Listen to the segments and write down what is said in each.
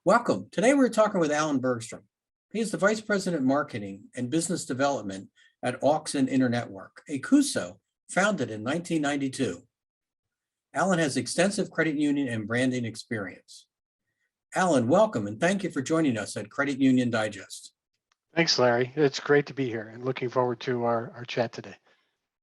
Welcome. Today we're talking with Alan Bergstrom. He is the Vice President Marketing and Business Development at Auxin Internetwork, a CUSO founded in 1992. Alan has extensive credit union and branding experience. Alan, welcome and thank you for joining us at Credit Union Digest. Thanks, Larry. It's great to be here and looking forward to our chat today.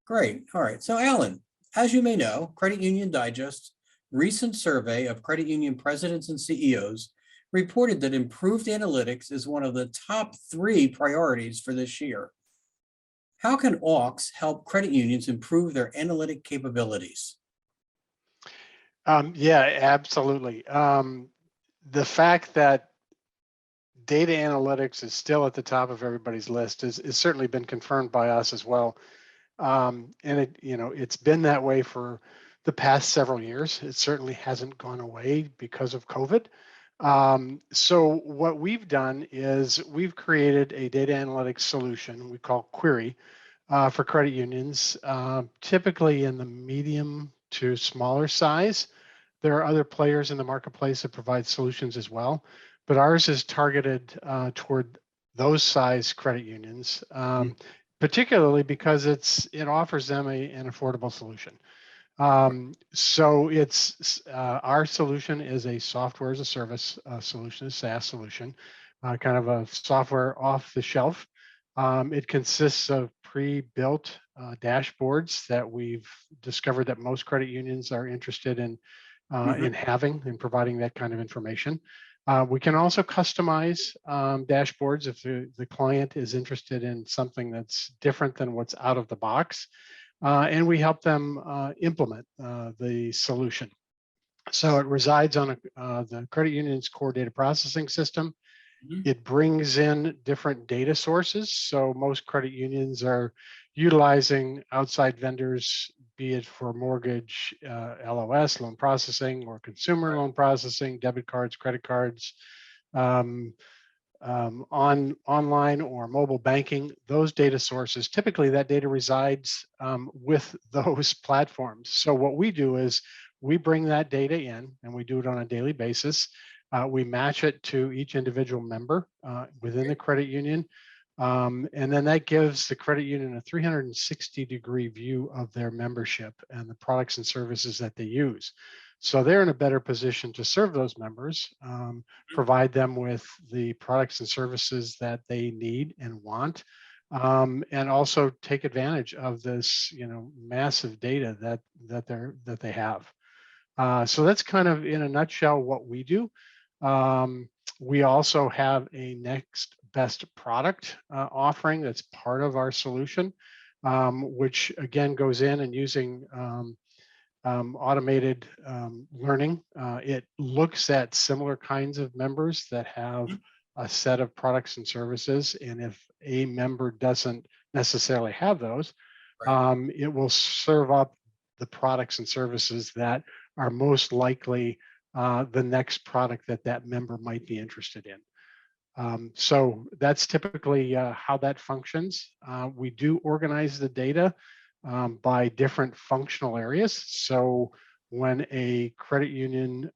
Great. All right. So Alan, as you may know, Credit Union Digest's recent survey of credit union presidents and CEOs reported that improved analytics is one of the top 3 priorities for this year. How can Aux help credit unions improve their analytic capabilities? Yeah, absolutely. The fact that data analytics is still at the top of everybody's list is certainly been confirmed by us as well. And it's been that way for the past several years. It certainly hasn't gone away because of COVID. So what we've done is we've created a data analytics solution we call Query for credit unions, typically in the medium to smaller size. There are other players in the marketplace that provide solutions as well, but ours is targeted toward those size credit unions, particularly because it offers them an affordable solution. So it's our solution is a software as a service solution, a SaaS solution, kind of a software off the shelf. It consists of pre-built dashboards that we've discovered that most credit unions are interested in having and providing that kind of information. We can also customize dashboards if the client is interested in something that's different than what's out of the box. And we help them implement the solution. So it resides on the credit union's core data processing system. It brings in different data sources. So most credit unions are utilizing outside vendors, be it for mortgage, LOS, loan processing, or consumer loan processing, debit cards, credit cards, online or mobile banking. Those data sources, typically that data resides with those platforms. So what we do is we bring that data in and we do it on a daily basis. We match it to each individual member within the credit union. And then that gives the credit union a 360-degree view of their membership and the products and services that they use. So they're in a better position to serve those members, provide them with the products and services that they need and want, and also take advantage of this, massive data that they have. So that's kind of in a nutshell what we do. We also have a next best product offering that's part of our solution, which again goes in and using automated learning. It looks at similar kinds of members that have a set of products and services. And if a member doesn't necessarily have those, it will serve up the products and services that are most likely the next product that member might be interested in. So that's typically how that functions. We do organize the data by different functional areas. So when a credit union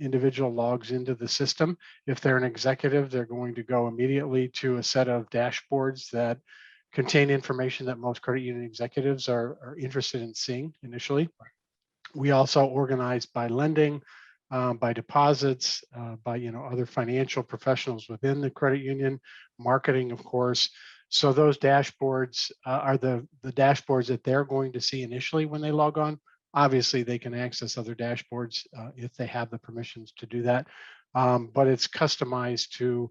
individual logs into the system, if they're an executive, they're going to go immediately to a set of dashboards that contain information that most credit union executives are interested in seeing initially. We also organize by lending, by deposits, by other financial professionals within the credit union, marketing, of course. So those dashboards are the dashboards that they're going to see initially when they log on. Obviously, they can access other dashboards if they have the permissions to do that, but it's customized to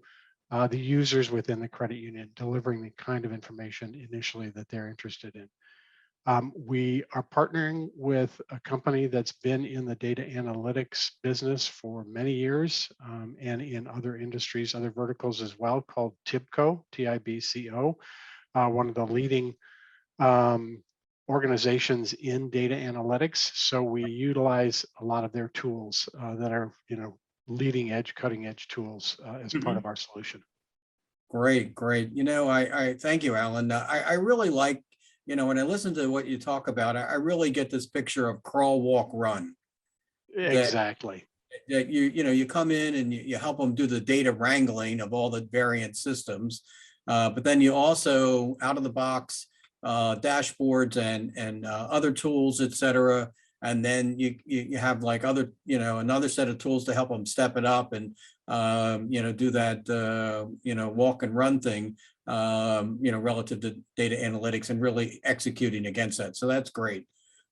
the users within the credit union, delivering the kind of information initially that they're interested in. We are partnering with a company that's been in the data analytics business for many years and in other industries, other verticals as well, called TIBCO, T-I-B-C-O, one of the leading organizations in data analytics. So we utilize a lot of their tools that are, leading edge, cutting edge tools as part of our solution. Great. I thank you, Alan. I really like, when I listen to what you talk about, I really get this picture of crawl, walk, run. Exactly. that you come in and you help them do the data wrangling of all the variant systems, but then you also out of the box dashboards and other tools, et cetera. And then you have like other, another set of tools to help them step it up and do that walk and run thing, relative to data analytics and really executing against that. So that's great.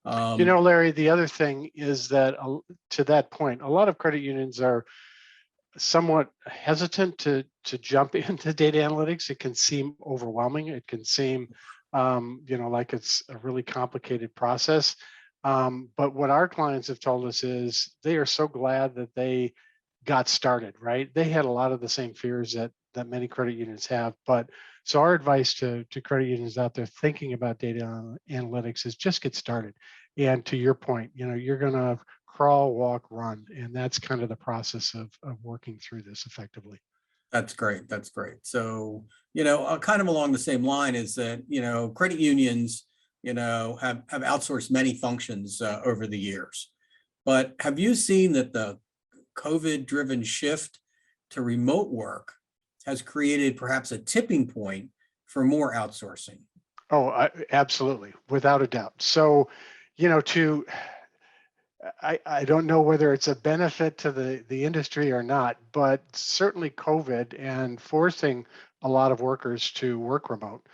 Larry, the other thing is that to that point, a lot of credit unions are somewhat hesitant to jump into data analytics. It can seem overwhelming. It can seem, like it's a really complicated process. But what our clients have told us is they are so glad that they got started, right? They had a lot of the same fears that many credit unions have. But so our advice to credit unions out there thinking about data analytics is just get started. And to your point, you're going to crawl, walk, run, and that's kind of the process of working through this effectively. That's great. That's great. So, kind of along the same line is that, credit unions, have outsourced many functions over the years. But have you seen that the COVID-driven shift to remote work has created perhaps a tipping point for more outsourcing? Oh, absolutely, without a doubt. So, I don't know whether it's a benefit to the industry or not, but certainly COVID and forcing a lot of workers to work remote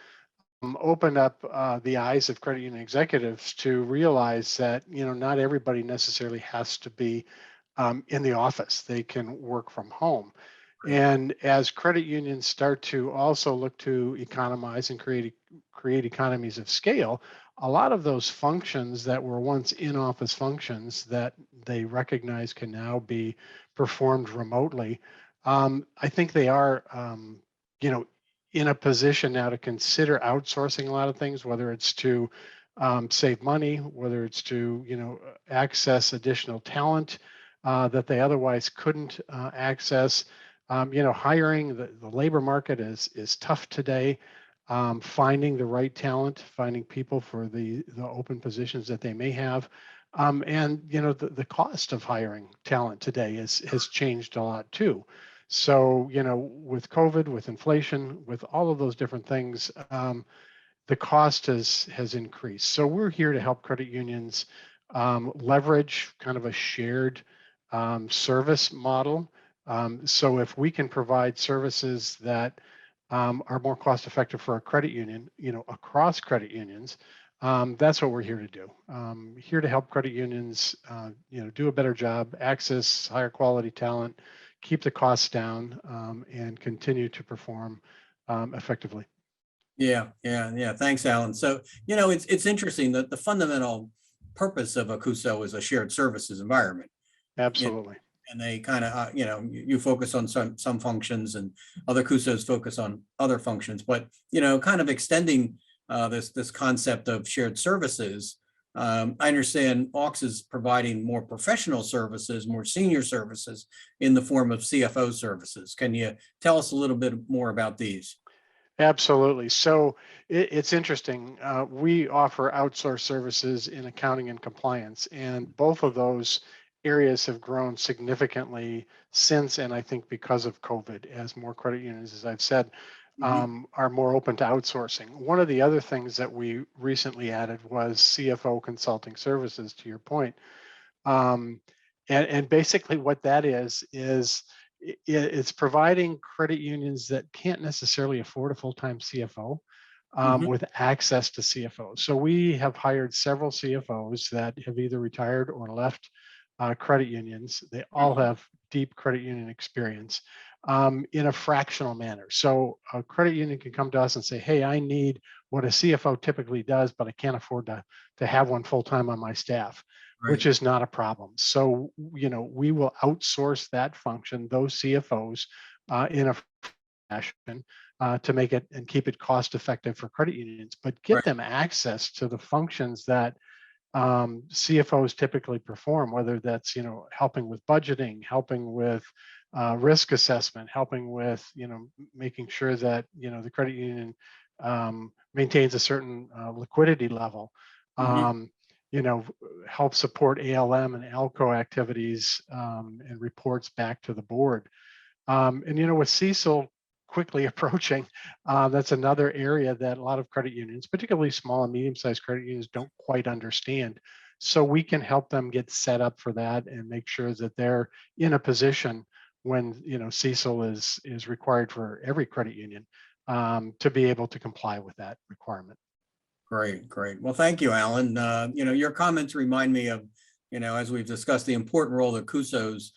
opened up the eyes of credit union executives to realize that not everybody necessarily has to be in the office. They can work from home. Right. And as credit unions start to also look to economize and create economies of scale, a lot of those functions that were once in-office functions that they recognize can now be performed remotely, I think they are, in a position now to consider outsourcing a lot of things, whether it's to save money, whether it's to access additional talent that they otherwise couldn't access. Hiring the labor market is tough today. Finding the right talent, finding people for the open positions that they may have, and the cost of hiring talent today has changed a lot too. So with COVID, with inflation, with all of those different things, the cost has increased. So we're here to help credit unions leverage kind of a shared service model. So if we can provide services that are more cost effective for a credit union, across credit unions, that's what we're here to do. Here to help credit unions, do a better job, access higher quality talent, keep the costs down, and continue to perform effectively. Yeah, yeah, yeah. Thanks, Alan. So, it's interesting that the fundamental purpose of a CUSO is a shared services environment. Absolutely. And they kind of, you focus on some functions and other CUSOs focus on other functions, but, kind of extending this concept of shared services. I understand AUX is providing more professional services, more senior services in the form of CFO services. Can you tell us a little bit more about these? Absolutely. So it's interesting. We offer outsourced services in accounting and compliance, and both of those areas have grown significantly since, and I think because of COVID, as more credit unions, as I've said, Mhm. are more open to outsourcing. One of the other things that we recently added was CFO Consulting Services, to your point. Um, and basically what that is it's providing credit unions that can't necessarily afford a full-time CFO Mhm. with access to CFOs. So we have hired several CFOs that have either retired or left credit unions. They all have deep credit union experience in a fractional manner. So a credit union can come to us and say, hey, I need what a CFO typically does, but I can't afford to have one full-time on my staff, which Right. is not a problem. So, we will outsource that function, those CFOs, in a fashion to make it and keep it cost effective for credit unions, but get Right. them access to the functions that CFOs typically perform, whether that's, helping with budgeting, helping with risk assessment, helping with, making sure that, the credit union maintains a certain liquidity level. Mhm. Um, help support ALM and ALCO activities and reports back to the board. And with CECL quickly approaching, that's another area that a lot of credit unions, particularly small and medium-sized credit unions, don't quite understand. So we can help them get set up for that and make sure that they're in a position when CECL is required for every credit union to be able to comply with that requirement. Great, great. Well, thank you, Alan. Your comments remind me of, as we've discussed, the important role that CUSOs,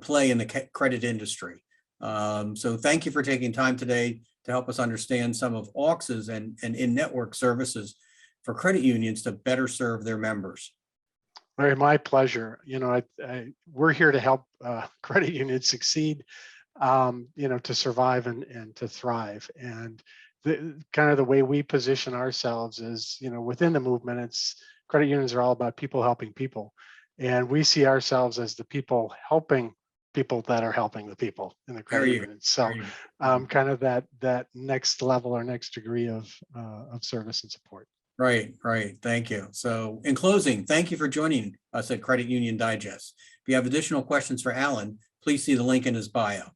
play in the credit industry. So thank you for taking time today to help us understand some of AUX's and in-network services for credit unions to better serve their members. Very, my pleasure. We're here to help credit unions succeed, to survive and to thrive. And kind of the way we position ourselves is, within the movement, it's credit unions are all about people helping people. And we see ourselves as the people helping people that are helping the people in the credit union. So kind of that next level or next degree of service and support. Right, right. Thank you. So in closing, thank you for joining us at Credit Union Digest. If you have additional questions for Alan, please see the link in his bio.